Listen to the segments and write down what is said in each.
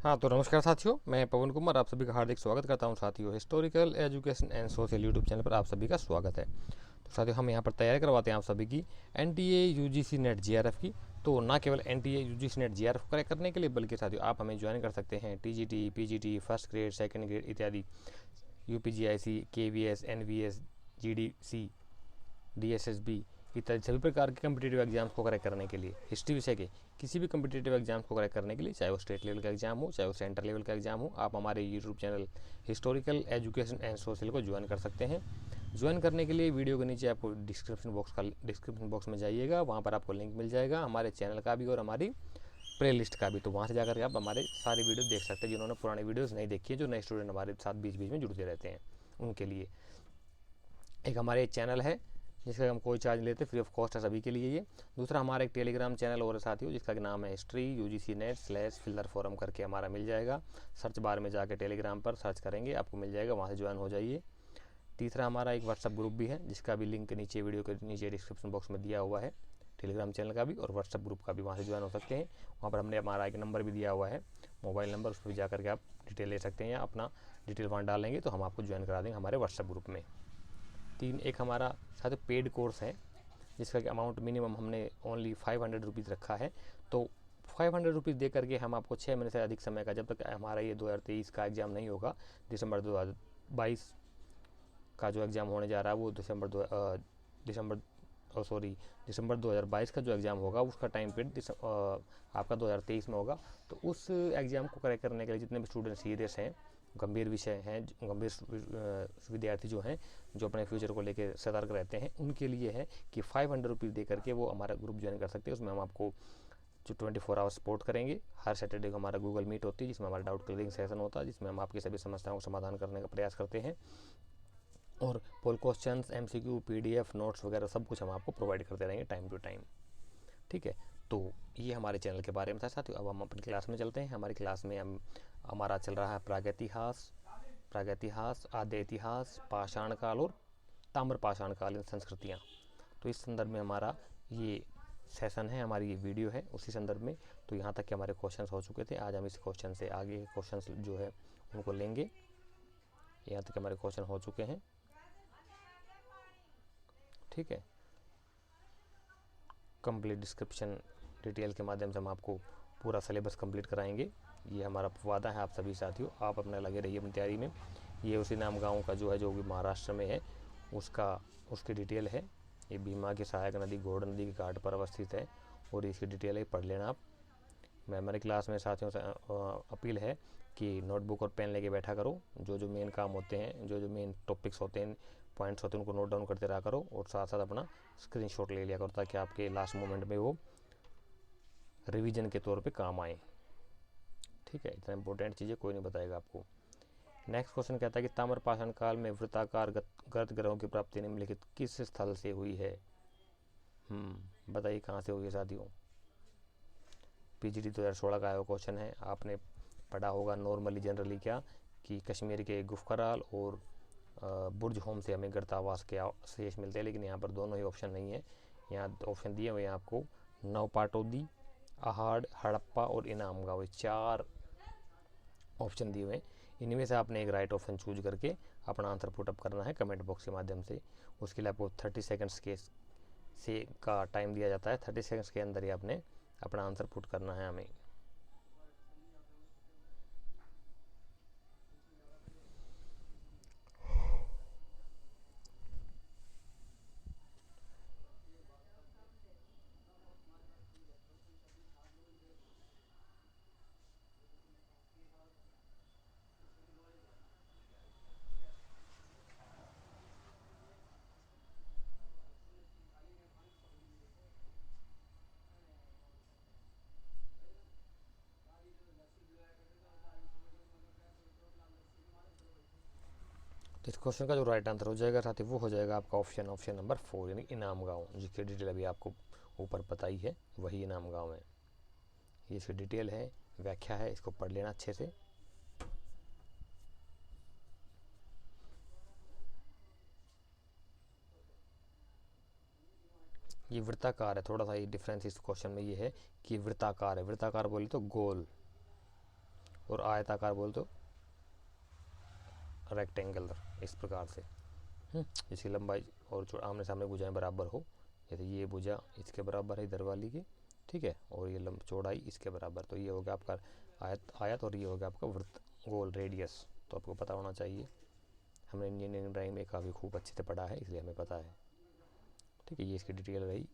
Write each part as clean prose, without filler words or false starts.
हाँ, तो नमस्कार साथियों, मैं पवन कुमार आप सभी का हार्दिक स्वागत करता हूँ साथियों। Historical education and social YouTube channel पर आप सभी का स्वागत है। तो साथियों, हम यहाँ पर तैयारी करवाते हैं आप सभी की एनटीए यूजीसी नेट जीआरएफ की। तो ना केवल एनटीए यूजीसी नेट जीआरएफ को क्रैक करने के लिए, बल्कि साथियों आप हमें ज्वाइन कर सकते हैं TGT, PGT, first grade, second grade इत्यादि, यूपीजीआईसी, केवीएस, एनवीएस, जीडीसी, डीएसएसबी इत्यादि सभी प्रकार के कम्पिटेटिव एग्जाम्स को क्रैक करने के लिए, हिस्ट्री विषय के किसी भी कम्पिटेटिव एग्जाम्स को क्रैक करने के लिए, चाहे वो स्टेट लेवल का एग्जाम हो, चाहे वो सेंटर लेवल का एग्जाम हो, आप हमारे YouTube channel historical education and social को ज्वाइन कर सकते हैं। ज्वाइन करने के लिए वीडियो के नीचे आपको डिस्क्रिप्शन बॉक्स में जाइएगा, वहाँ पर आपको लिंक मिल जाएगा हमारे चैनल का भी और हमारी प्ले लिस्ट का भी। तो वहाँ से जाकर आप हमारे सारी वीडियो देख सकते हैं, जिन्होंने पुरानी वीडियोज़ नहीं देखी है, जो नए स्टूडेंट हमारे साथ बीच बीच में जुड़ते रहते हैं उनके लिए। एक हमारे चैनल है जिसका हम कोई चार्ज लेते, फ्री ऑफ कॉस्ट है सभी के लिए ये। दूसरा हमारा एक टेलीग्राम चैनल और साथियों, जिसका नाम है history UGC net /fielder forum करके हमारा मिल जाएगा। सर्च बार में जाके टेलीग्राम पर सर्च करेंगे, आपको मिल जाएगा, वहाँ से ज्वाइन हो जाइए। तीसरा हमारा एक व्हाट्सअप ग्रुप भी है, जिसका भी लिंक नीचे वीडियो के नीचे डिस्क्रिप्शन बॉक्स में दिया हुआ है, टेलीग्राम चैनल का भी और व्हाट्सअप ग्रुप का भी, वहाँ से ज्वाइन हो सकते हैं। वहाँ पर हमने हमारा एक नंबर भी दिया हुआ है, मोबाइल नंबर, उस पर जा करके आप डिटेल ले सकते हैं, या अपना डिटेल वहाँ डालेंगे तो हम आपको ज्वाइन करा देंगे हमारे व्हाट्सअप ग्रुप में। एक हमारा साथ पेड कोर्स है, जिसका कि अमाउंट मिनिमम हमने ओनली 500 रुपीज़ रखा है। तो 500 रुपीज़ दे करके हम आपको 6 महीने से अधिक समय का, जब तक हमारा ये 2023 का एग्ज़ाम नहीं होगा, दिसंबर 2022 का जो एग्ज़ाम होने जा रहा है वो दिसंबर 2022 का जो एग्ज़ाम होगा उसका टाइम पीरियड आपका 2023 में होगा। तो उस एग्ज़ाम को करेक्ट करने के लिए जितने भी स्टूडेंट सीरियस हैं, गंभीर विषय हैं, गंभीर विद्यार्थी जो हैं, जो अपने फ्यूचर को लेकर सतर्क रहते हैं, उनके लिए है कि 500 रुपीज़ दे करके वो हमारा ग्रुप ज्वाइन कर सकते हैं। उसमें हम आपको जो 24 आवर्स सपोर्ट करेंगे। हर सैटरडे को हमारा गूगल मीट होती है, जिसमें हमारा डाउट क्लियरिंग सेशन होता है, जिसमें हम आपकी सभी समस्याओं का समाधान करने का प्रयास करते हैं। और पोल क्वेश्चंस, एमसीक्यू, पीडीएफ, नोट्स वगैरह सब कुछ हम आपको प्रोवाइड करते रहेंगे टाइम टू टाइम। ठीक है, तो ये हमारे चैनल के बारे में था साथियों। अब हम अपनी क्लास में चलते हैं। हमारी क्लास में हमारा चल रहा है प्रागैतिहास, आद्य इतिहास, पाषाण काल और ताम्र पाषाण कालीन संस्कृतियाँ। तो इस संदर्भ में हमारा ये सेशन है, हमारी ये वीडियो है उसी संदर्भ में। तो यहाँ तक के हमारे क्वेश्चंस हो चुके थे। आज हम इस क्वेश्चन से आगे क्वेश्चंस जो है उनको लेंगे। यहाँ तक हमारे क्वेश्चन हो चुके हैं। ठीक है, कंप्लीट डिस्क्रिप्शन डिटेल के माध्यम से हम आपको पूरा सिलेबस कंप्लीट कराएंगे, ये हमारा वादा है आप सभी साथियों। आप अपना लगे रहिए अपनी तैयारी में। ये उसी नाम गांव का जो है, जो भी महाराष्ट्र में है, उसकी डिटेल है। ये भीमा की सहायक नदी घोड़ नदी के घाट पर अवस्थित है, और इसकी डिटेल है, पढ़ लेना आप। मैं हमारी क्लास में साथियों से अपील है कि नोटबुक और पेन लेके बैठा करो। जो जो मेन काम होते हैं, जो जो मेन टॉपिक्स होते हैं, पॉइंट्स होते हैं, उनको नोट डाउन करते रहा करो, और साथ साथ अपना स्क्रीनशॉट ले लिया करो, ताकि आपके लास्ट मोमेंट में वो रिवीजन के तौर पे काम आए। ठीक है, इतना इंपॉर्टेंट चीज़ें कोई नहीं बताएगा आपको। नेक्स्ट क्वेश्चन कहता है कि ताम्रपाषाण काल में वृत्ताकार गर्त ग्रहों की प्राप्ति निम्नलिखित किस स्थल से हुई है? बताइए कहाँ से हुई है साथियों। पीजीटी 2016 का आया क्वेश्चन है। आपने पढ़ा होगा नॉर्मली जनरली क्या, कि कश्मीर के गुफकराल और बुर्ज होम से हमें गर्तावास के अवशेष मिलते हैं, लेकिन यहाँ पर दोनों ही ऑप्शन नहीं है। यहाँ ऑप्शन दिए हुए हैं आपको, नवपाटोदी, अहाड़, हड़प्पा और इनाम गाँव, 4 ऑप्शन दिए हुए हैं। इनमें से आपने एक राइट ऑप्शन चूज करके अपना आंसर पुटअप करना है कमेंट बॉक्स के माध्यम से। उसके लिए आपको 30 सेकंड्स का टाइम दिया जाता है। 30 सेकंड्स के अंदर ही आपने अपना आंसर पुट करना है हमें। तो इस क्वेश्चन का जो राइट आंसर हो जाएगा साथी, वो हो जाएगा आपका ऑप्शन नंबर 4, यानी इनाम गाँव, जिसकी डिटेल अभी आपको ऊपर बताई है, वही इनाम गाँव है। ये इसकी डिटेल है, व्याख्या है, इसको पढ़ लेना अच्छे से। ये वृत्ताकार है, थोड़ा सा ये डिफरेंस इस क्वेश्चन में ये है कि वृत्ताकार है। वृत्ताकार बोले तो गोल, और आयताकार बोल तो रेक्टेंगुलर, इस प्रकार से। इसकी लंबाई और जो आमने सामने भुजाएं बराबर हो, जैसे ये भुजा इसके बराबर है इधर वाली की, ठीक है, और ये चौड़ाई इसके बराबर, तो ये हो गया आपका आयत और ये हो गया आपका वृत्त, गोल, रेडियस। तो आपको पता होना चाहिए, हमने इंजीनियरिंग ड्राइंग में काफ़ी खूब अच्छे से पढ़ा है, इसलिए हमें पता है, ठीक है। ये इसकी डिटेल रही।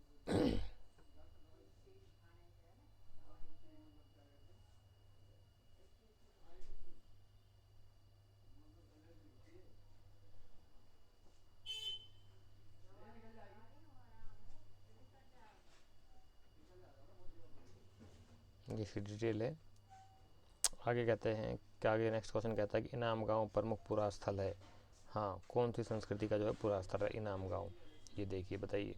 ये इसकी डिटेल है। आगे कहते हैं कि आगे नेक्स्ट क्वेश्चन कहता है कि इनाम गांव प्रमुख पुरा स्थल है। हाँ, कौन सी संस्कृति का जो है पुरा स्थल है इनाम गांव, ये देखिए, बताइए।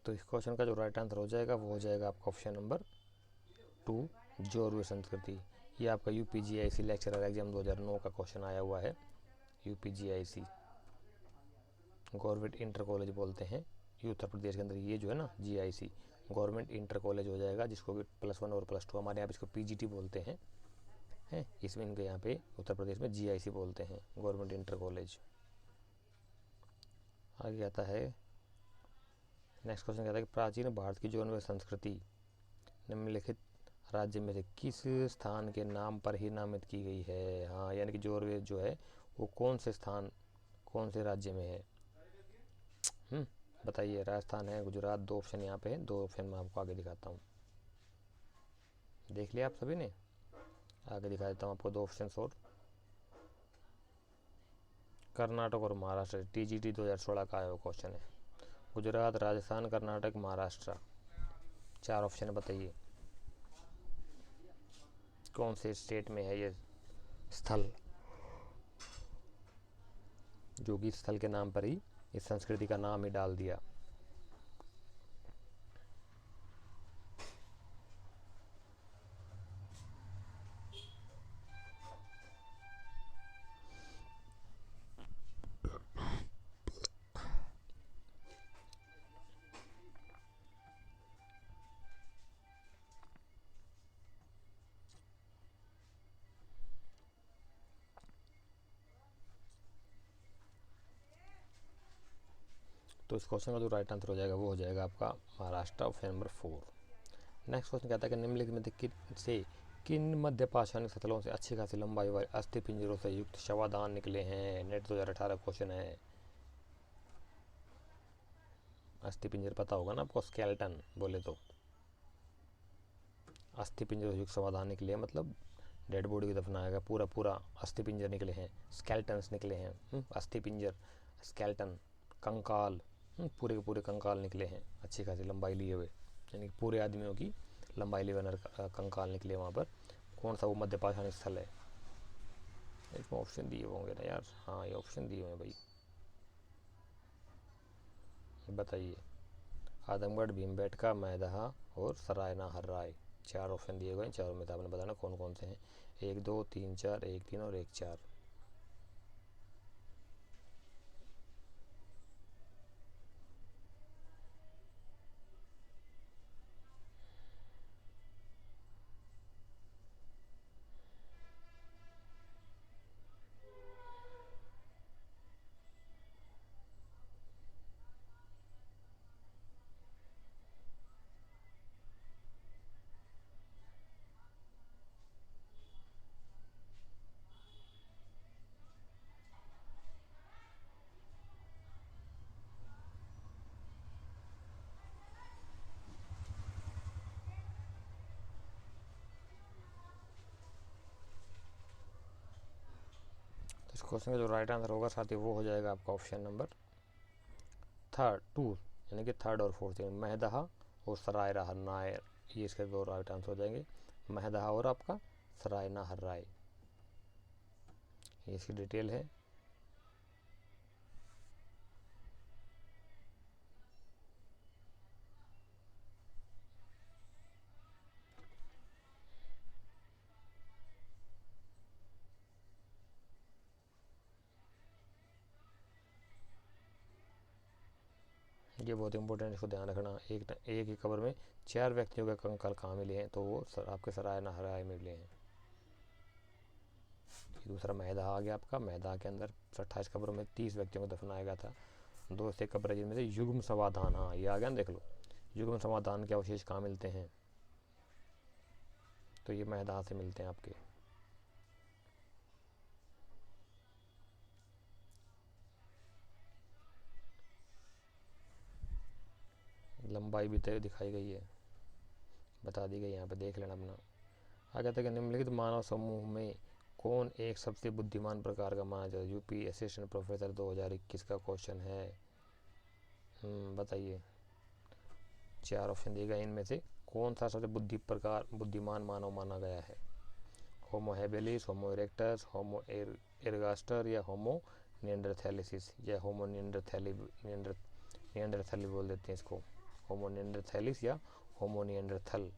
तो इस क्वेश्चन का जो राइट आंसर हो जाएगा वो हो जाएगा आपका ऑप्शन नंबर 2, जोरवे संस्कृति। ये आपका UPGIC लेक्चरर एग्जाम 2009 का क्वेश्चन आया हुआ है। UPGIC गवर्नमेंट इंटर कॉलेज बोलते हैं, ये उत्तर प्रदेश के अंदर ये जो है ना GIC गवर्नमेंट इंटर कॉलेज हो जाएगा, जिसको कि +1 और +2 हमारे यहाँ इसको PGT बोलते हैं, इसमें इनके यहाँ पे उत्तर प्रदेश में GIC बोलते हैं, गवर्नमेंट इंटर कॉलेज। आगे आता है नेक्स्ट क्वेश्चन, कहता है कि प्राचीन भारत की जौनवे संस्कृति निम्नलिखित राज्य में से किस स्थान के नाम पर ही नामित की गई है। हाँ, यानी कि जोरवे जो है वो कौन से स्थान, कौन से राज्य में है, बताइए। राजस्थान है, गुजरात, 2 ऑप्शन यहाँ पे है, 2 ऑप्शन मैं आपको आगे दिखाता हूँ। देख लिया आप सभी ने, आगे दिखा देता हूँ आपको 2 ऑप्शन और। कर्नाटक और महाराष्ट्र, TGT 2016 का आया हुआ क्वेश्चन है। गुजरात, राजस्थान, कर्नाटक, महाराष्ट्र, 4 ऑप्शन बताइए कौन से स्टेट में है ये स्थल, जो कि स्थल के नाम पर ही इस संस्कृति का नाम ही डाल दिया। तो इस क्वेश्चन का जो राइट आंसर हो जाएगा वो हो जाएगा आपका Maharashtra, option number 4। Next question कहता है कि निम्नलिखित में से किन मध्य पाषाणिक स्थलों से अच्छी खासी लंबाई वाले अस्थि पिंजरों से युक्त शवाधान निकले हैं। नेट 2018 क्वेश्चन है। अस्थि पिंजर पता होगा ना आपको, स्केलेटन बोले तो, अस्थि पिंजर से युक्त शवाधान निकले हैं मतलब डेड बॉडी को दफनाया गया, पूरा पूरा अस्थि पिंजर निकले हैं, स्केलेटन्स निकले हैं। अस्थि पिंजर, स्केलेटन, कंकाल, पूरे के पूरे कंकाल निकले हैं अच्छी खासी लंबाई लिए हुए, यानी पूरे आदमियों की लंबाई लिए हुए कंकाल निकले वहाँ पर। कौन सा वो मध्य पाषाण स्थल है, इसमें ऑप्शन दिए होंगे ना यार। हाँ, ये ऑप्शन दिए हुए हैं भाई, बताइए। आदमगढ़, भीमबेटका, मैदहा और सरायना हर्राय, 4 ऑप्शन दिए हुए हैं। चारों में तो आपने बताना कौन कौन से हैं, 1, 2, 3, 4, 1, 3 और 1, 4। इस क्वेश्चन का जो राइट आंसर होगा साथी वो हो जाएगा आपका ऑप्शन नंबर 2, यानी कि 3rd और 4th, महदहा और सरायना हर्राय, ये इसके 2 राइट आंसर हो जाएंगे, महदहा और आपका सरायना हर्राय। ये इसकी डिटेल है। ये बहुत इंपॉर्टेंट, इसको ध्यान रखना। एक ही कब्र में 4 व्यक्तियों के कंकाल कहाँ मिले हैं, तो वो आपके सराय नहराए मिले हैं। दूसरा मैदा आ गया आपका। मैदा के अंदर 28 कब्रों में 30 व्यक्तियों को दफनाया गया था। 2 से कब्र जिनमें से युग्म समाधान, हाँ ये आ गया ना, देख लो युग्म समाधान के अवशेष कहाँ मिलते हैं, तो ये मैदा से मिलते हैं आपके। लंबाई भी तय दिखाई गई है, बता दी गई, यहाँ पे देख लेना अपना। आगे तक निम्नलिखित मानव समूह में कौन एक सबसे बुद्धिमान प्रकार का माना जाता है? यूपी असिस्टेंट प्रोफेसर 2021 का क्वेश्चन है। बताइए, 4 ऑप्शन दिए गए, इनमें से कौन सा सबसे बुद्धिमान मानव माना गया है? होमो हेबिलिस, होमो इरेक्टस, होमो एर्गास्टर या होमो निएंडरथैलिसिस, या होमो निएंडरथैली बोल देते हैं इसको, होमो निएंडरथैलिस या होमो निएंडरथल।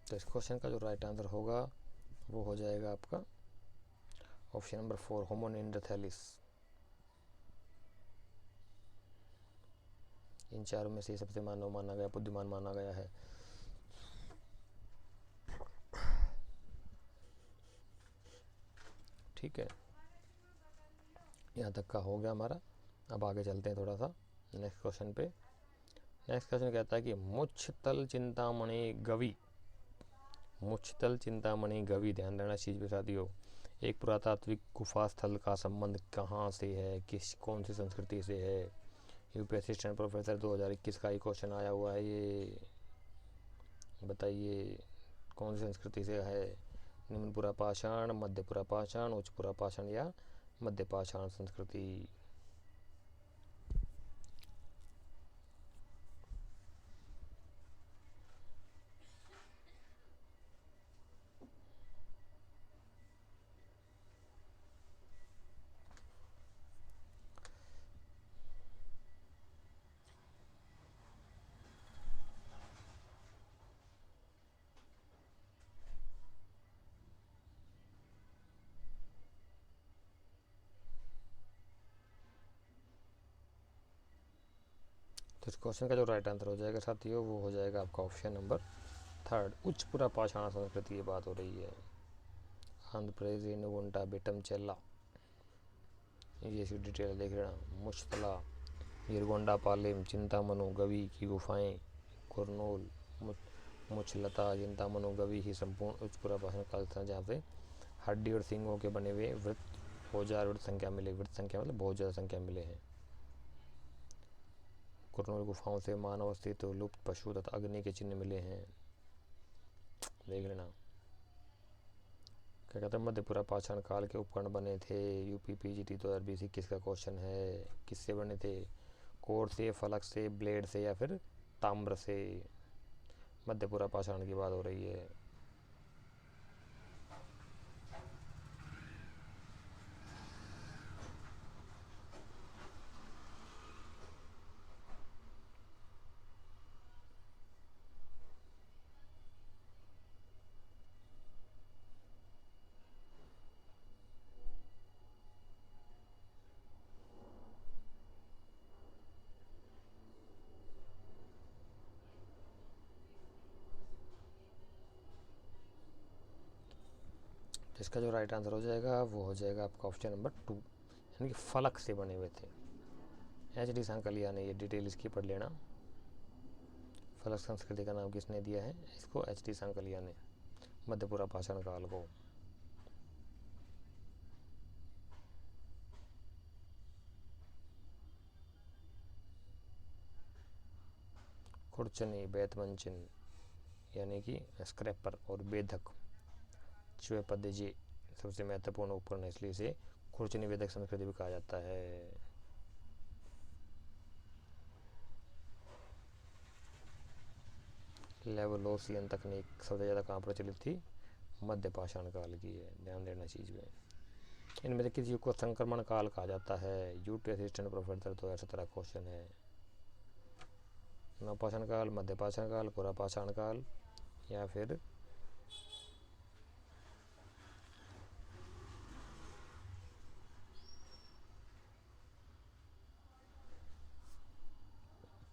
तो इस क्वेश्चन का जो राइट आंसर होगा वो हो जाएगा आपका ऑप्शन नंबर 4, होमो निएंडरथैलिस। इन चारों में से सबसे मानव माना गया, बुद्धिमान माना गया है। ठीक है, यहाँ तक का हो गया हमारा। अब आगे चलते हैं थोड़ा सा नेक्स्ट क्वेश्चन पे। नेक्स्ट क्वेश्चन कहता है कि मुच्छतल चिंतामणि गवि, मुच्छतल चिंतामणि गवि, ध्यान देना चीज़ पे साथियों, एक पुरातात्विक गुफा स्थल का संबंध कहाँ से है, कौन सी संस्कृति से है? यूपी असिस्टेंट प्रोफेसर 2021 का ही क्वेश्चन आया हुआ है ये। बताइए कौन सी संस्कृति से है? निम्न पुरापाषाण, मध्य पुरापाषाण, उच्च पुरापाषाण या मध्य पाषाण संस्कृति? तो इस क्वेश्चन का जो राइट आंसर हो जाएगा साथियों वो हो जाएगा आपका ऑप्शन नंबर 3, उच्च पुरापाषाण संस्कृति की बात हो रही है। आंध्र प्रदेश, रेणुगुंटा, बेटम चेल्ला, ये इसकी डिटेल देख लेना। मुश्तला, यरगोंडा पालेम, चिंतामनु गवि की गुफाएं, कुरनूल, मुछलता, चिंतामनु गवि ही संपूर्ण उच्च पुरापाषाण काल था, जहाँ से हड्डी और सिंगों के बने हुए वृत्त औजार वृत्त संख्या मिले। वृत्त संख्या मतलब बहुत ज़्यादा संख्या मिले हैं। कुरनूल गुफाओं से मानव अस्तित्व, लुप्त पशु तथा अग्नि के चिन्ह मिले हैं। देख लेना। क्या कहते हैं, मध्यपुरा पाषाण काल के उपकरण बने थे। यूपी पीजीटी 2020 किसका क्वेश्चन है? किससे बने थे? कोर से, फलक से, ब्लेड से या फिर ताम्र से? मध्यपुरा पाषाण की बात हो रही है। तो इसका जो राइट आंसर हो जाएगा वो हो जाएगा आपका ऑप्शन नंबर 2, यानी कि फलक से बने हुए थे। HD सांकलिया ने, ये डिटेल इसकी पढ़ लेना। फलक संस्कृति का नाम किसने दिया है इसको? HD सांकलिया ने, मध्यपुरा पाषाण काल को। खुरचनी, बैतमंचिन, यानी कि स्क्रैपर, और वेदक चुहे पद्य सबसे महत्वपूर्ण उपकरण है, इसलिए इसे खुरचनी वेदक संस्कृति भी कहा जाता है। लेवलोसियन तकनीक सबसे ज़्यादा कहाँ प्रचलित थी? मध्य पाषाण काल की है, ध्यान देना चीज़ में। इनमें से किसी युग को संक्रमण काल कहा जाता है? यूटी असिस्टेंट प्रोफेसर 2017 क्वेश्चन है। नवपाषाण काल, मध्य पाषाण काल, पुरा पाषाण काल, या फिर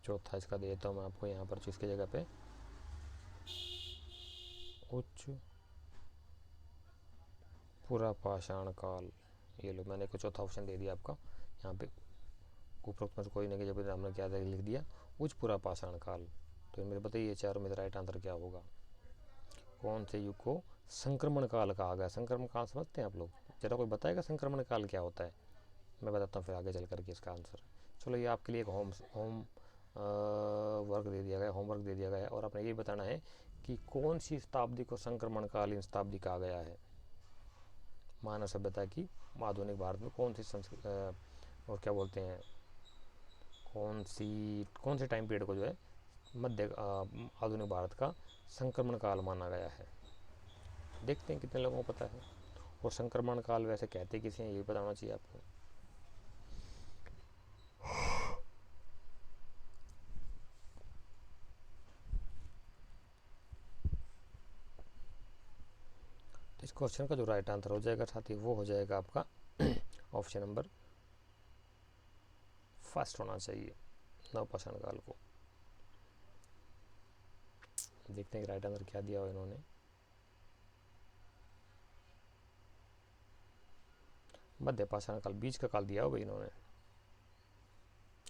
चौथा इसका दे देता हूँ मैं आपको यहाँ पर, जिसकी जगह पे उच्च पुरा पाषाण काल। ये लो, मैंने को चौथा ऑप्शन दे दिया आपका यहाँ पे, उपरोक्त में से कोई नहीं, जब हमने क्या लिख दिया उच्च पुरा पाषाण काल। तो इनमें बताइए चारों में राइट आंसर क्या होगा? कौन से युग को संक्रमण काल कहा गया? संक्रमण काल समझते हैं आप लोग? जरा कोई बताएगा संक्रमण काल क्या होता है? मैं बताता हूँ फिर आगे चल करके इसका आंसर। चलो, ये आपके लिए एक होम वर्क दे दिया गया, होमवर्क दे दिया गया है, और आपने ये बताना है कि कौन सी शताब्दी को संक्रमण कालीन शताब्दी कहा गया है। मानव सभ्यता की आधुनिक भारत में कौन सी और क्या बोलते हैं, कौन से टाइम पीरियड को जो है मध्य आधुनिक भारत का संक्रमण काल माना गया है? देखते हैं कितने लोगों को पता है। और संक्रमण काल वैसे कहते किसे हैं, ये बताना चाहिए आपको। तो इस क्वेश्चन का जो राइट आंसर हो जाएगा साथी, वो हो जाएगा आपका ऑप्शन नंबर फर्स्ट होना चाहिए, नवपाषाण काल को। देखते हैं कि राइट आंसर क्या दिया हो इन्होंने। मध्य पाषाण काल, बीच का काल दिया हो भाई इन्होंने।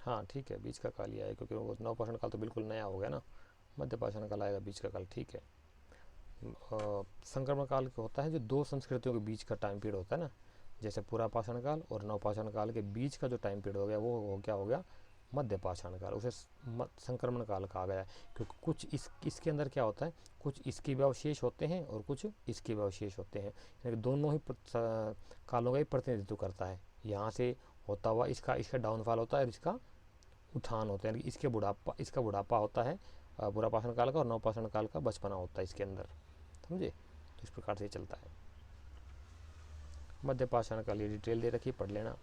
हाँ ठीक है, बीच का काल ही आया, क्योंकि वो नवपाषाण काल तो बिल्कुल नया हो गया ना, मध्य पाषाण काल आएगा, बीच का काल ठीक है। संक्रमण काल होता है जो दो संस्कृतियों के बीच का टाइम पीरियड होता है ना, जैसे पुरा पाषाण काल और नवपाषाण काल के बीच का जो टाइम पीरियड हो गया वो क्या हो गया? मध्य पाषाण काल। उसे संक्रमण काल कहा गया है, क्योंकि कुछ इसके अंदर क्या होता है, कुछ इसके भी अवशेष होते हैं और कुछ इसके भी अवशेष होते हैं, यानी कि दोनों ही कालों का ही प्रतिनिधित्व करता है। यहाँ से होता हुआ इसका डाउनफॉल होता है और इसका उत्थान होता है, यानी कि इसका बुढ़ापा होता है पुरा पाषाण काल का, और नवपाषाण काल का बचपना होता है इसके अंदर, समझे? तो इस प्रकार से चलता है। मध्य पाषाण काल ये डिटेल दे रखी, पढ़ लेना।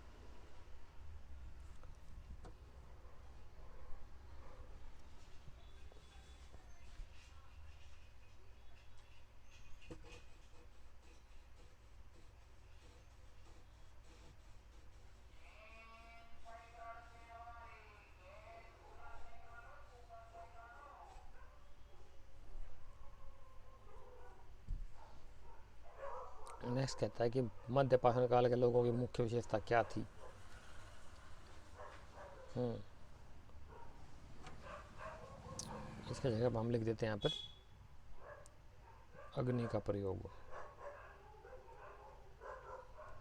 नेक्स्ट कहता है कि मध्य पाषाण काल के लोगों की मुख्य विशेषता क्या थी? इसके जगह हम लिख देते हैं यहाँ पर अग्नि का प्रयोग।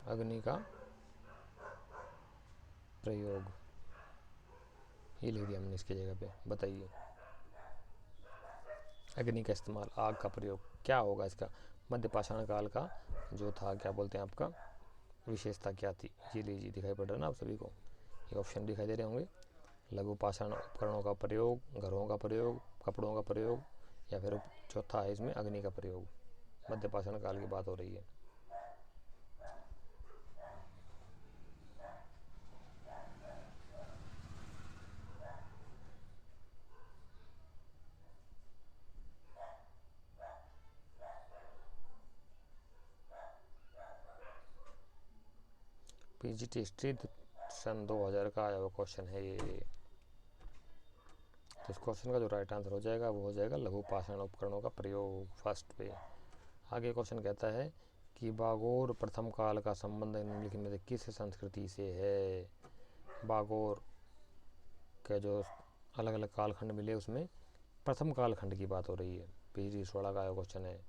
अग्नि का प्रयोग ये लिख दिया हमने इसकी जगह पे। बताइए, अग्नि का इस्तेमाल, आग का प्रयोग, क्या होगा इसका? मध्य पाषाण काल का जो था, क्या बोलते हैं आपका, विशेषता क्या थी? ये लीजिए, दिखाई पड़ रहा है ना आप सभी को, ये ऑप्शन दिखाई दे रहे होंगे। लघु पाषाण उपकरणों का प्रयोग, घरों का प्रयोग, कपड़ों का प्रयोग, या फिर चौथा है इसमें अग्नि का प्रयोग। मध्य पाषाण काल की बात हो रही है। पीजीटी हिस्ट्री सन 2000 का आया हुआ क्वेश्चन है ये। तो इस क्वेश्चन का जो राइट आंसर हो जाएगा वो हो जाएगा लघु पाषाण उपकरणों का प्रयोग, फर्स्ट पे। आगे क्वेश्चन कहता है कि बागोर प्रथम काल का संबंध निम्नलिखित में से किस संस्कृति से है? बागोर के जो अलग अलग कालखंड मिले उसमें प्रथम कालखंड की बात हो रही है। पीजी 16 का क्वेश्चन है।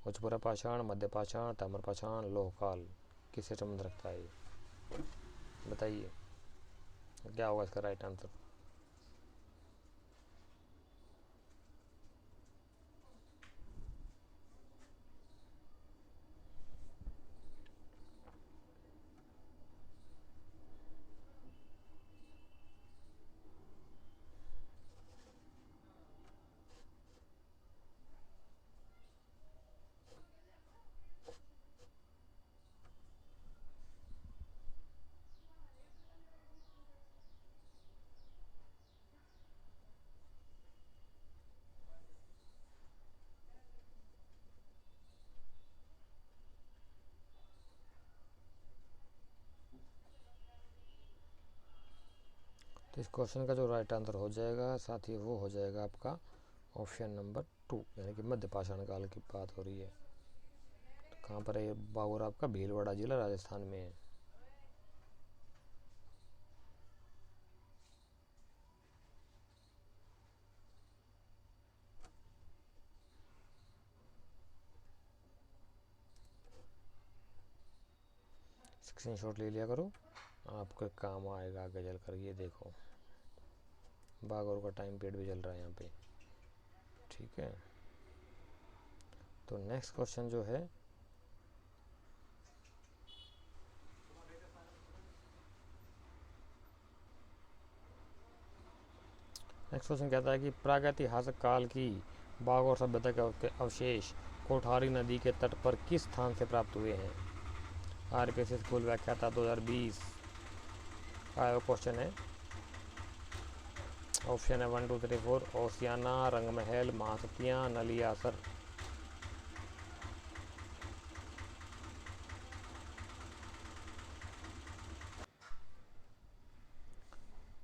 उच्चपुरा पाषाण, मध्य पाषाण, ताम्र पाषाण, लोह काल, किससे संबंध रखता है ये? बताइए क्या होगा इसका राइट आंसर? तो इस क्वेश्चन का जो राइट आंसर हो जाएगा साथी वो हो जाएगा आपका ऑप्शन नंबर 2, यानी कि मध्य पाषाण काल की बात हो रही है। तो कहाँ पर है ये बागोर? आपका भीलवाड़ा जिला राजस्थान में है। स्क्रीनशॉट ले लिया करो, आपके काम आएगा आगे चल कर। ये देखो बागोर का टाइम पीरियड भी चल रहा है यहाँ पे, ठीक है। तो नेक्स्ट क्वेश्चन जो है नेक्स्ट क्वेश्चन कहता है कि प्रागैतिहासिक काल की बागोर सभ्यता के अवशेष कोठारी नदी के तट पर किस स्थान से प्राप्त हुए हैं? आरपीएससी स्कूल व्याख्याता 2020 का क्वेश्चन है। ऑप्शन है 1 2 3 4, ओसियाना, रंगमहल, महासतियाँ, नलियासर।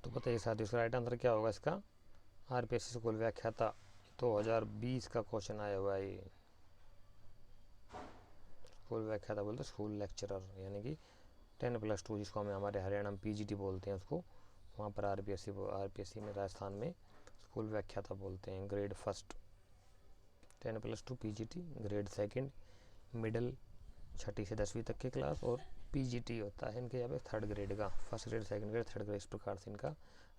तो बताइए साथियों इसका राइट आंसर क्या होगा इसका? आरपीएससी स्कूल व्याख्याता 2020 का क्वेश्चन आया हुआ है। स्कूल व्याख्याता बोलते स्कूल लेक्चरर, यानी कि 10+2 जिसको हमें हमारे हरियाणा में पीजीटी बोलते हैं उसको, वहाँ पर आरपीएससी में राजस्थान में स्कूल व्याख्याता बोलते हैं। Grade first 10+2 PGT, grade second middle 6ठी से 10वीं तक की क्लास, और पीजीटी होता है इनके यहाँ पे 3rd ग्रेड का, first grade, second grade, 3rd grade, इस प्रकार से इनका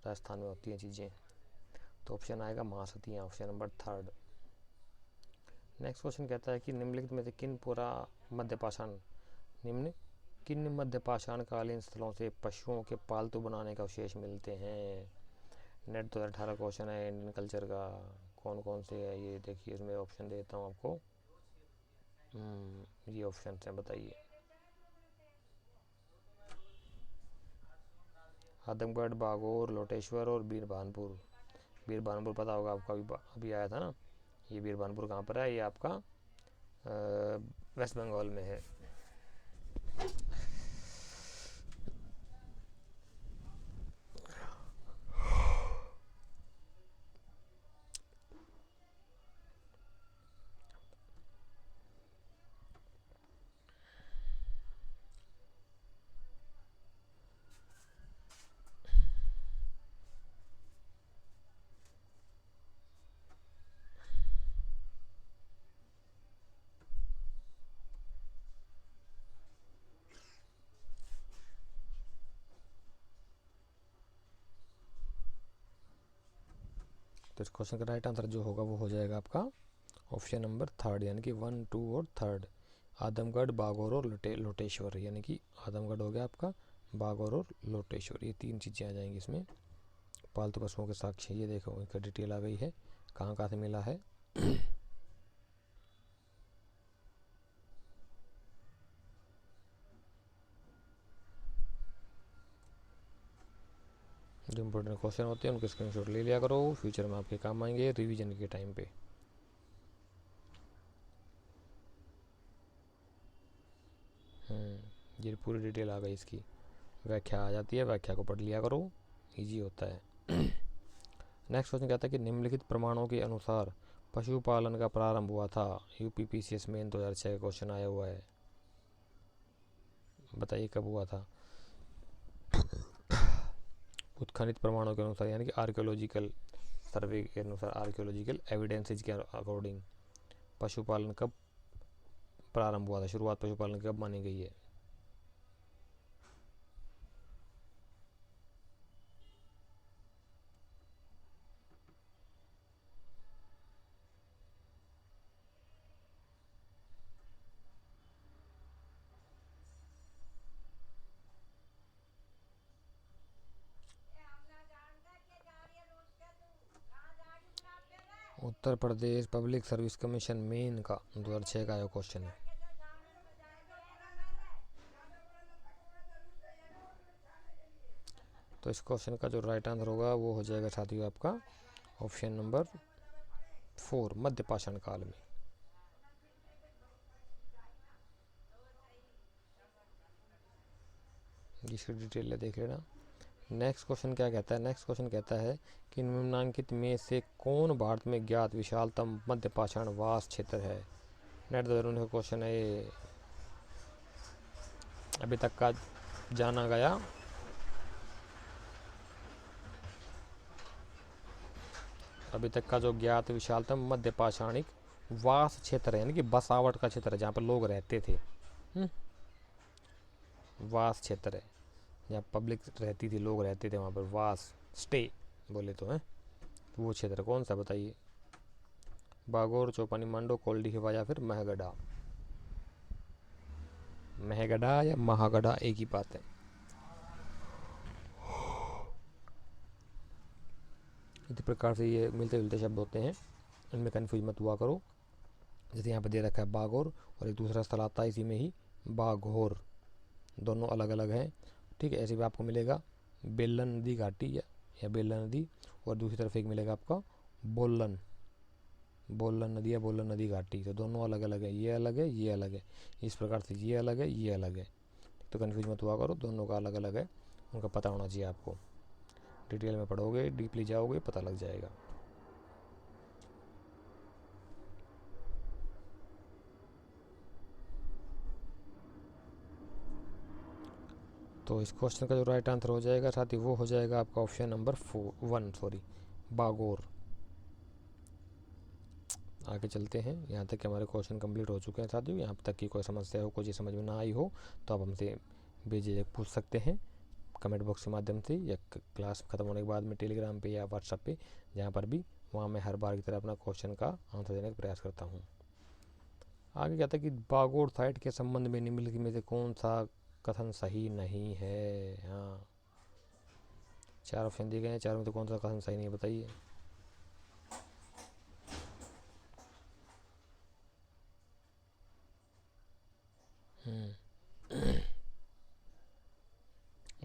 राजस्थान में होती हैं चीज़ें। तो ऑप्शन आएगा महासतियाँ, option number 3rd। Next question कहता है कि निम्नलिखित में से किन मध्यपाषाण कालीन स्थलों से पशुओं के पालतू बनाने का अवशेष मिलते हैं? नेट 2018 क्वेश्चन है इंडियन कल्चर का। कौन कौन से है ये देखिए, इसमें ऑप्शन देता हूँ आपको। ये ऑप्शन है, बताइए। आदमगढ़, बागोर, लोटेश्वर और बीरभानपुर। बीरभानपुर पता होगा आपका, अभी आया था ना। ये बीरभानपुर कहाँ पर है? ये आपका वेस्ट बंगाल में है। तो इस क्वेश्चन का राइट आंसर जो होगा वो हो जाएगा आपका ऑप्शन नंबर 3rd, यानी कि 1 2 और 3rd। आदमगढ़, बागौर और लोटेश्वर, यानी कि आदमगढ़ हो गया आपका, बागौर और लोटेश्वर, ये 3 चीज़ें आ जाएंगी इसमें। पालतू पशुओं के साक्ष्य, ये देखो इनका डिटेल आ गई है, कहाँ कहाँ से मिला है। जो इम्पोर्टेंट क्वेश्चन होते हैं उनके स्क्रीनशॉट ले लिया करो, फ्यूचर में आपके काम आएंगे रिवीजन के टाइम पे। ये पूरी डिटेल आ गई, इसकी व्याख्या आ जाती है, व्याख्या को पढ़ लिया करो, इजी होता है। नेक्स्ट क्वेश्चन कहता है कि निम्नलिखित प्रमाणों के अनुसार पशुपालन का प्रारंभ हुआ था? यूपीपीसीएस में 2006 का क्वेश्चन आया हुआ है, बताइए कब हुआ था? उत्खनित प्रमाणों के अनुसार, यानी कि आर्कियोलॉजिकल सर्वे के अनुसार, आर्कियोलॉजिकल एविडेंसेज के अकॉर्डिंग पशुपालन कब प्रारंभ हुआ था, शुरुआत पशुपालन कब मानी गई है? Uttar Pradesh public service commission main का 2006 का आया क्वेश्चन है। तो इस क्वेश्चन का जो राइट आंसर होगा वो हो जाएगा साथियों आपका ऑप्शन नंबर 4, मध्य पाषाण काल में। इसकी डिटेल देख लेना। नेक्स्ट क्वेश्चन क्या कहता है, नेक्स्ट क्वेश्चन कहता है कि निम्नलिखित में से कौन भारत में ज्ञात विशालतम मध्य पाषाण वास क्षेत्र है। नेट का क्वेश्चन है ये, अभी तक का जाना गया। अभी तक का जो ज्ञात विशालतम मध्य पाषाणिक वास क्षेत्र है, यानी कि बसावट का क्षेत्र है जहाँ पर लोग रहते थे। वास क्षेत्र है जहाँ पब्लिक रहती थी, लोग रहते थे वहाँ पर, वास स्टे बोले तो है, वो क्षेत्र कौन सा बताइए। बागोर, चौपानी, मांडो, कोल्डी हिवा या फिर महगढ़ा। महगढ़ा या महागढ़ा एक ही बात है। इसी प्रकार से ये मिलते जुलते शब्द होते हैं, इनमें कन्फ्यूज मत हुआ करो। जैसे यहाँ पर दे रखा है बागोर और एक दूसरा स्थल आता है इसी में ही बाघोर, दोनों अलग अलग हैं। ठीक है, ऐसे भी आपको मिलेगा बेलन नदी घाटी या बेलन नदी, और दूसरी तरफ एक मिलेगा आपका बोलन नदी या बोलन नदी घाटी। तो दोनों अलग अलग है, ये अलग है, ये अलग है। इस प्रकार से ये अलग है, ये अलग है, तो कन्फ्यूज मत हुआ करो, दोनों का अलग अलग है, उनका पता होना चाहिए आपको। डिटेल में पढ़ोगे, डीपली जाओगे, पता लग जाएगा। तो इस क्वेश्चन का जो राइट आंसर हो जाएगा साथी, वो हो जाएगा आपका ऑप्शन नंबर 1, बागोर। आगे चलते हैं, यहाँ तक कि हमारे क्वेश्चन कंप्लीट हो चुके हैं साथियों। यहाँ तक की कोई समस्या हो, कोई चीज़ समझ में ना आई हो, तो आप हमसे बेझिझक पूछ सकते हैं कमेंट बॉक्स के माध्यम से, या क्लास खत्म होने के बाद में टेलीग्राम पे या व्हाट्सएप पे, जहाँ पर भी, वहाँ मैं हर बार की तरह अपना क्वेश्चन का आंसर देने का प्रयास करता हूँ। आगे कहता है कि बागोर साइट के संबंध में निम्नलिखित में से कौन सा कथन सही नहीं है। हाँ, 4 ऑप्शन दिए गए हैं, 4 में से कौन सा कथन सही नहीं है बताइए।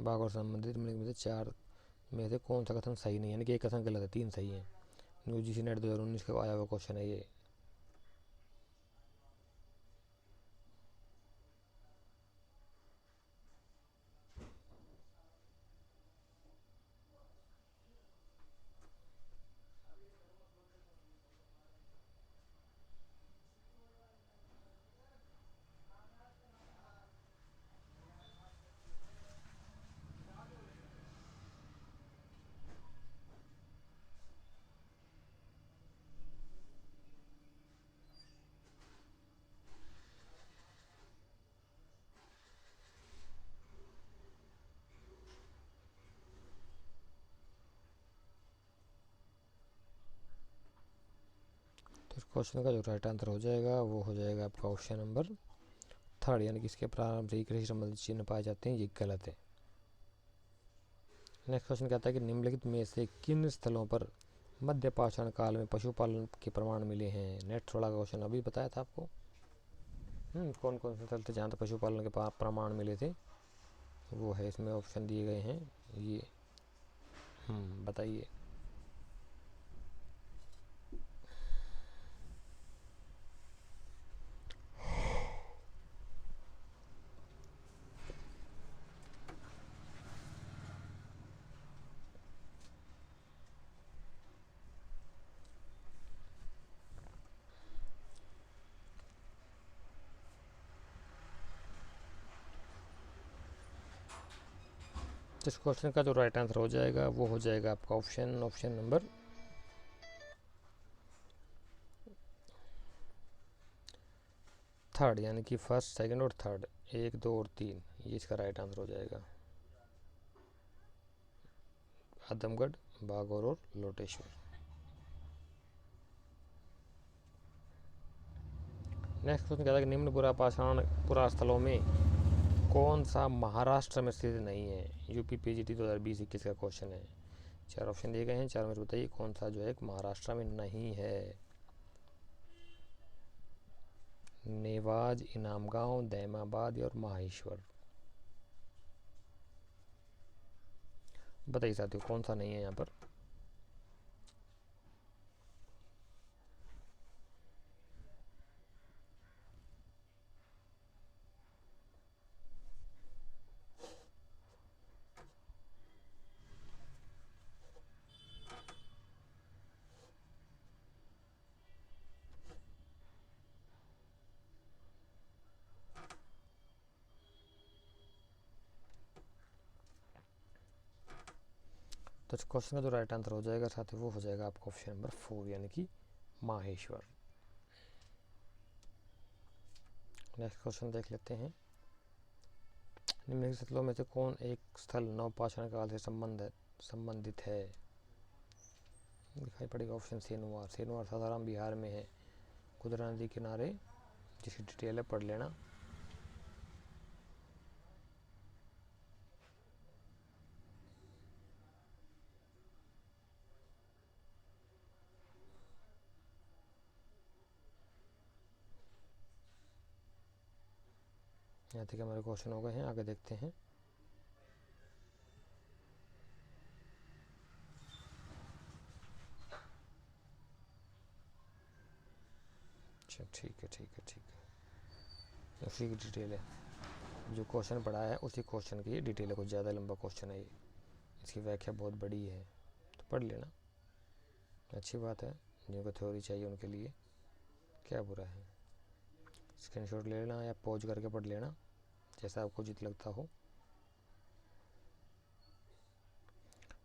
बागोर संबंधित निम्नलिखित में से 4 में से कौन सा कथन सही नहीं है, यानी कि एक कथन गलत है, 3 सही है। यूजीसी नेट 2019 का आया हुआ क्वेश्चन है ये। तो इस क्वेश्चन का जो राइट आंसर हो जाएगा वो हो जाएगा आपका ऑप्शन नंबर 3, यानी कि इसके प्रारंभ से ही कृषि संबंधित चिन्ह पाए जाते हैं, ये गलत है। नेक्स्ट क्वेश्चन कहता है कि निम्नलिखित में से किन स्थलों पर मध्य पाषाण काल में पशुपालन के प्रमाण मिले हैं। नेट थोड़ा क्वेश्चन अभी बताया था आपको। कौन कौन से स्थल थे जहाँ तक पशुपालन के प्रमाण मिले थे, वो है इसमें ऑप्शन दिए गए हैं ये। बताइए। इस क्वेश्चन का जो राइट आंसर हो जाएगा वो हो जाएगा आपका ऑप्शन नंबर 3, यानी कि फर्स्ट, सेकंड और थर्ड, 1, 2 और 3, ये इसका राइट आंसर हो जाएगा। आदमगढ़, बागौर और लोटेश्वर। नेक्स्ट क्वेश्चन कहता है कि निम्न पुरा स्थलों में कौन सा महाराष्ट्र में स्थित नहीं है। यूपी पीजीटी 2020-21 का क्वेश्चन है। 4 ऑप्शन दिए गए हैं, 4 में से बताइए कौन सा जो है महाराष्ट्र में नहीं है। नेवाज, इनामगांव, दैमाबाद और माहेश्वर। बताइए साथियों कौन सा नहीं है यहाँ पर। तो इस क्वेश्चन का जो राइट आंसर हो जाएगा साथ ही वो हो जाएगा आपका ऑप्शन नंबर 4 यानी कि माहेश्वर। नेक्स्ट क्वेश्चन देख लेते हैं। निम्नलिखित स्थलों में से कौन एक स्थल नवपाषाण काल से संबंधित है? दिखाई पड़ेगा ऑप्शन सेनुवार। सेनुवार सासाराम बिहार में है, कुदरा नदी किनारे, जिसकी डिटेल है पढ़ लेना। यहाँ तक हमारे क्वेश्चन हो गए हैं, आगे देखते हैं। अच्छा ठीक है। उसी की डिटेल है, जो क्वेश्चन पढ़ा है उसी क्वेश्चन की डिटेल है, कुछ ज़्यादा लंबा क्वेश्चन है ये, इसकी व्याख्या बहुत बड़ी है, तो पढ़ लेना, अच्छी बात है। जिनको थ्योरी चाहिए उनके लिए क्या बुरा है। स्क्रीनशॉट ले लेना या पॉज करके पढ़ लेना, जैसा आपको उचित लगता हो।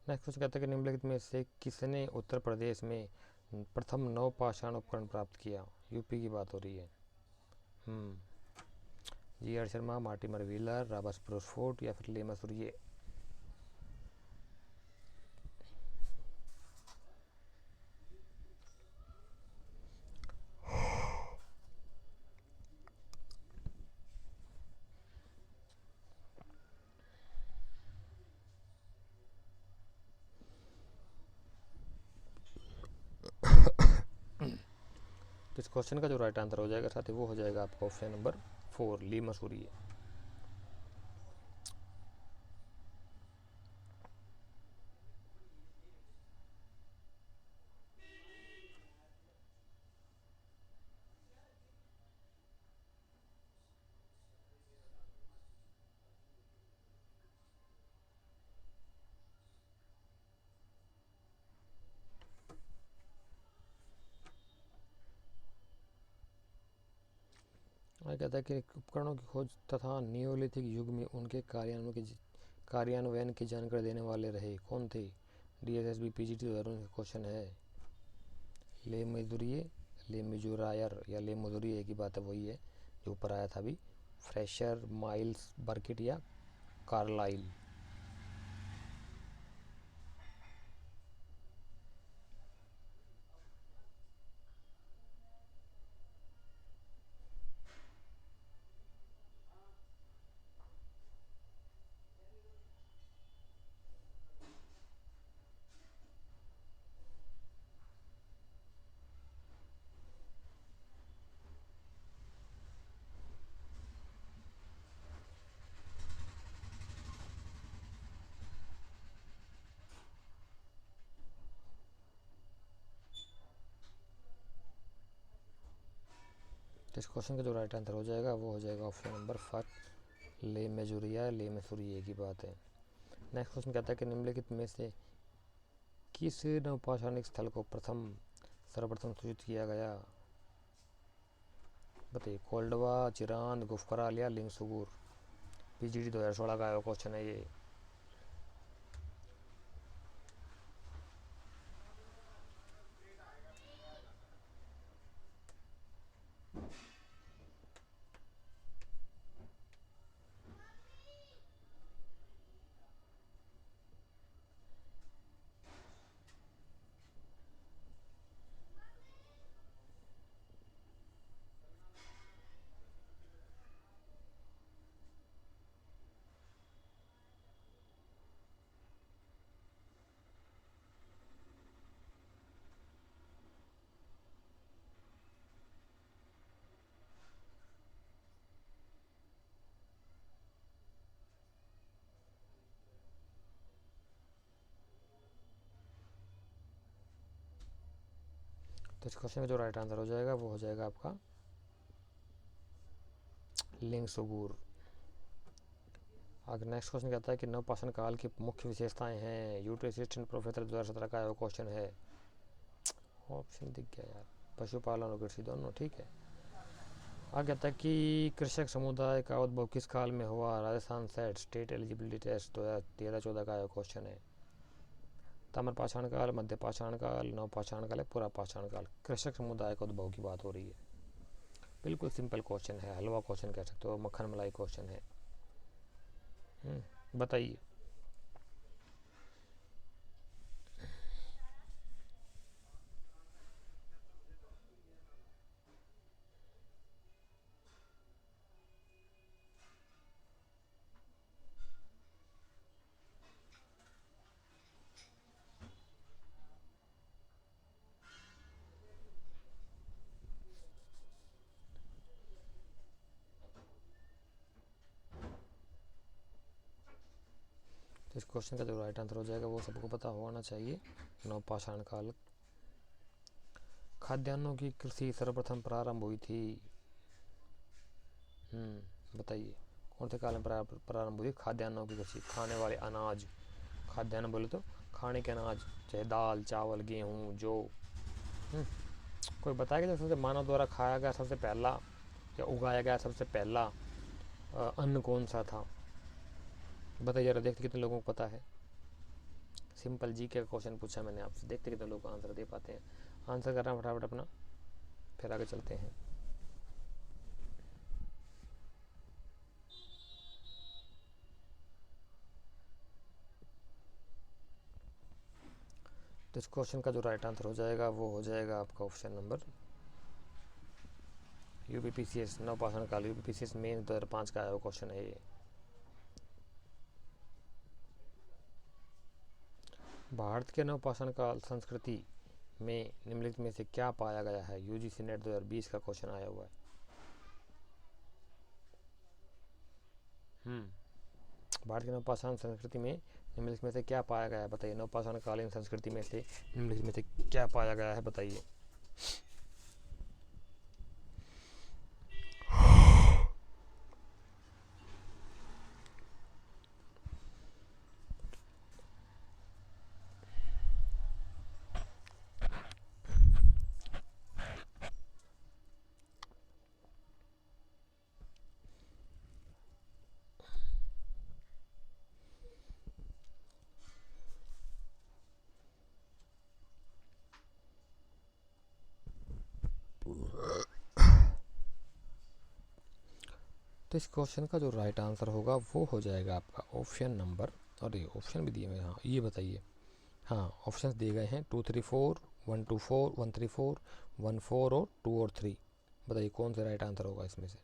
नेक्स्ट क्वेश्चन कहता है कि निम्नलिखित में से किसने उत्तर प्रदेश में प्रथम नवपाषाण उपकरण प्राप्त किया? यूपी की बात हो रही है। G R Sharma, Mortimer Wheeler, Rabaspur fort या फिर लेमा सुरिये। तो इस क्वेश्चन का जो राइट आंसर हो जाएगा साथ ही वो हो जाएगा आपका ऑप्शन नंबर 4 लेमा सुरिये। कहता है कि उपकरणों की खोज तथा नियोलिथिक युग में उनके कार्यान्वयन की जानकारी देने वाले रहे कौन थे? DSSB PGT 2019 का क्वेश्चन है। ले मजदूरिये, ले मिजोरायर या ले मजदूरिये की बात है, वही है जो ऊपर आया था अभी। फ्रेशर, माइल्स, बर्किट या कार्लाइल। तो इस क्वेश्चन का जो राइट आंसर हो जाएगा वो हो जाएगा ऑप्शन नंबर 5 ले मेजोरिया ले मैसूरिये की बात है। नेक्स्ट क्वेश्चन कहता है कि निम्नलिखित में से किस नवपाषाणिक स्थल को सर्वप्रथम सूचित किया गया? बताइए। कोल्डवा, चिरांद, गुफकराल या लिंगसुगुर। PGT 2016 का आया क्वेश्चन है ये। तो इस क्वेश्चन का जो राइट आंसर हो जाएगा वो हो जाएगा आपका लिंगसुगुर। आगे नेक्स्ट क्वेश्चन कहता है कि नवपाषाण काल की मुख्य विशेषताएं हैं। यूटी असिस्टेंट प्रोफेसर 2017 का आया क्वेश्चन है। ऑप्शन दिख गया यार, पशुपालन और कृषि दोनों ठीक है। आगे कहता है कि कृषक समुदाय का उद्भव किस काल में हुआ? Rajasthan SET state eligibility test 2013-14 का आया क्वेश्चन है। ताम्रपाषाण काल, मध्य पाषाण काल, नवपाषाण काल, पूरा पाषाण काल। कृषक समुदाय का उद्भव की बात हो रही है। बिल्कुल सिंपल क्वेश्चन है, हलवा क्वेश्चन कह सकते हो, मक्खन मलाई क्वेश्चन है। बताइए। तो इस क्वेश्चन का जो राइट आंसर हो जाएगा वो सबको पता होना चाहिए। नवपाषाण काल। खाद्यान्नों की कृषि सर्वप्रथम प्रारंभ हुई थी। बताइए कौन से काल में प्रारंभ हुई खाद्यान्नों की कृषि? खाने वाले अनाज, खाद्यान्न बोले तो खाने के अनाज, चाहे दाल, चावल, गेहूँ, जौ। कोई बताएगा जो सबसे मानव द्वारा खाया गया सबसे पहला या उगाया गया सबसे पहला अन्न कौन सा था? बताइए जरा, देखते कितने लोगों को पता है। सिंपल जी का क्वेश्चन पूछा मैंने आपसे, देखते कितने लोग आंसर दे पाते हैं। आंसर करना फटाफट अपना, फिर आगे चलते हैं। तो इस क्वेश्चन का जो राइट आंसर हो जाएगा वो हो जाएगा आपका ऑप्शन नंबर यूपीपीसीएस। नवपाषाण काल यूपीपीसीएस मेन 2005 का आया हुआ क्वेश्चन है ये। भारत के नवपाषाण काल संस्कृति में निम्नलिखित में से क्या पाया गया है? यूजीसी नेट 2020 का क्वेश्चन आया हुआ है। भारत की नवपाषाण संस्कृति में निम्नलिखित में से क्या पाया गया है? बताइए। नवपाषाण कालीन संस्कृति में से निम्नलिखित में से क्या पाया गया है? बताइए। तो इस क्वेश्चन का जो राइट आंसर होगा वो हो जाएगा आपका ऑप्शन नंबर, और ये ऑप्शन भी दिए हुए हैं। हाँ ये बताइए। हाँ ऑप्शन दिए गए हैं 2, 3, 4, 1, 2, 4, 1, 3, 4, 1, 4 और 2 और 3। बताइए कौन सा राइट आंसर होगा इसमें से?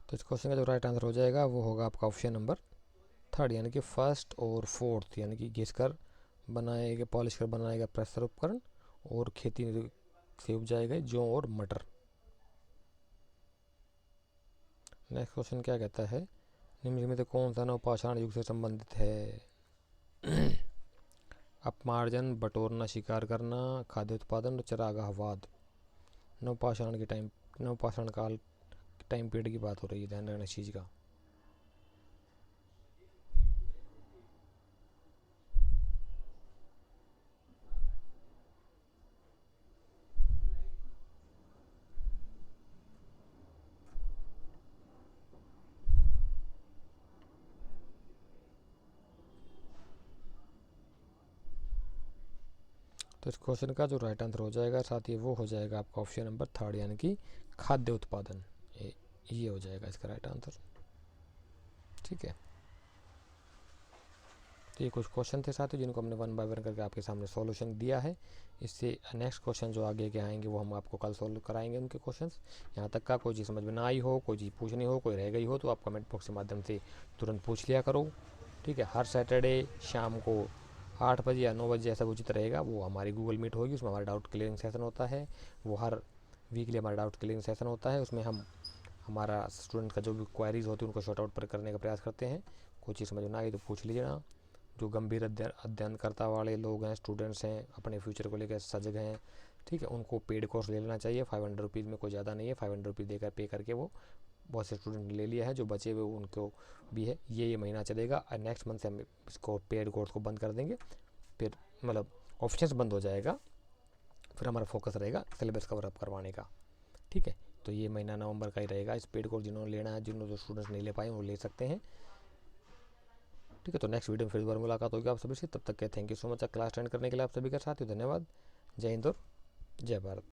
तो इस क्वेश्चन का जो राइट आंसर हो जाएगा वो होगा आपका ऑप्शन नंबर 3, यानी कि फर्स्ट और फोर्थ, यानी कि घिस कर बनाए गए, पॉलिश कर बनाए गए प्रेशर उपकरण और खेती से उपजाए गए जौ और मटर। नेक्स्ट क्वेश्चन क्या कहता है? निम्नलिखित में से कौन सा नवपाषाण युग से संबंधित है? अपमार्जन, बटोरना, शिकार करना, खाद्य उत्पादन और चरागाहवाद। नवपाषाण काल टाइम पीरियड की बात हो रही है, ध्यान रखना इस चीज़ का। तो इस क्वेश्चन का जो राइट आंसर हो जाएगा साथ ही वो हो जाएगा आपका ऑप्शन नंबर 3, यानी कि खाद्य उत्पादन। ये हो जाएगा इसका राइट आंसर। ठीक है। तो ये कुछ क्वेश्चन थे साथियों जिनको हमने 1 बाय 1 करके आपके सामने सॉल्यूशन दिया है। इससे नेक्स्ट क्वेश्चन जो आगे के आएंगे वो हम आपको कल सॉल्व कराएंगे उनके क्वेश्चंस। यहाँ तक का कोई चीज़ समझ में ना आई हो, कोई चीज़ पूछनी हो, कोई रह गई हो तो आप कमेंट बॉक्स के माध्यम से तुरंत पूछ लिया करो। ठीक है। हर सैटरडे शाम को 8 बजे या 9 बजे जैसा उचित रहेगा, वो हमारी गूगल मीट होगी, उसमें हमारा डाउट क्लियरिंग सेशन होता है। वो हर वीकली हमारा डाउट क्लियरिंग सेशन होता है, उसमें हम हमारा स्टूडेंट का जो भी क्वायरीज होती है उनको शॉर्ट आउट पर करने का प्रयास करते हैं। कोई चीज़ समझ में ना आई तो पूछ लीजिए ना। जो गंभीर अध्ययनकर्ता वाले लोग हैं, स्टूडेंट्स हैं, अपने फ्यूचर को लेकर सजग हैं, ठीक है, उनको पेड कोर्स ले लेना चाहिए। 500 रुपीज़ में कोई ज़्यादा नहीं है, 500 रुपीज़ देकर पे करके वो बहुत से स्टूडेंट ने ले लिया है। जो बचे हुए उनको भी है, ये महीना चलेगा और नेक्स्ट मंथ से हम इसको पेड कोर्स को बंद कर देंगे। फिर मतलब ऑप्शंस बंद हो जाएगा, फिर हमारा फोकस रहेगा सिलेबस कवर अप करवाने का, ठीक है। तो ये महीना नवंबर का ही रहेगा। इस पेड कोर्स जिन्होंने लेना है, जिन्होंने जो स्टूडेंट्स नहीं ले पाए वो ले सकते हैं, ठीक है। तो नेक्स्ट वीडियो में फिर दोबारा मुलाकात होगी आप सभी से। तब तक के thank you so much class attend करने के लिए आप सभी का साथ ही धन्यवाद। जय हिंद और जय भारत।